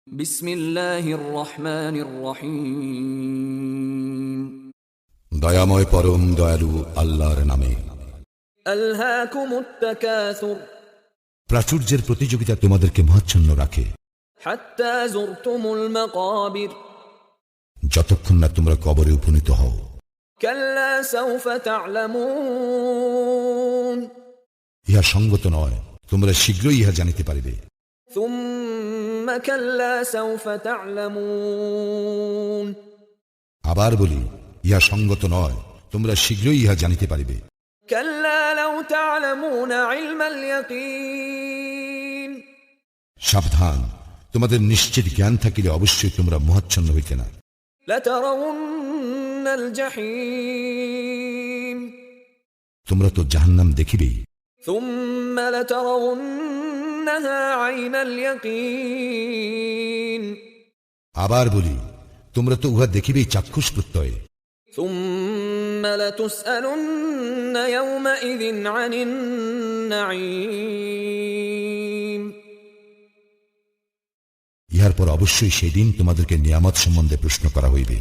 বিসমিল্লাহির রহমানির রহিম। দয়াময় পরম দয়ালু আল্লাহর নামে। আলহাকুমুত তাকাসুর প্রাচুর্যের প্রতিযোগিতা তোমাদেরকে মোহাচ্ছন্ন রাখে, হাত্তা যুরতুমুল মাকাবির যতক্ষণ না তোমরা কবরে উপনীত হও। কাল্লা সাউফা তা'লামুন ইহা সঙ্গত নয়, তোমরা শীঘ্রই ইহা জানিতে পারিবে। সুম্মা কাল্লা সাউফা তা'লামুন আবার বলি, ইহা সঙ্গত নয়, তোমরা শীঘ্রই ইহা জানিতে পারিবে। কাল্লা লাউ তা'লামুনা ইলমাল ইয়াকিন সাবধান, তোমাদের নিশ্চিত জ্ঞান থাকিলে অবশ্যই তোমরা মোহাচ্ছন্ন হইতে না। লাতারাউন্নাল জাহিম তোমরা তো জাহান্নাম দেখিবেই। ثم لترونها عين اليقين আবার বলি, তোমরা তো উহা দেখিবেই চাক্ষুষ প্রত্যয়ে। ثم لتسألن يومئذ عن النعيم ইহার পর অবশ্যই সেদিন তোমাদেরকে নিয়ামত সম্বন্ধে প্রশ্ন করা হইবে।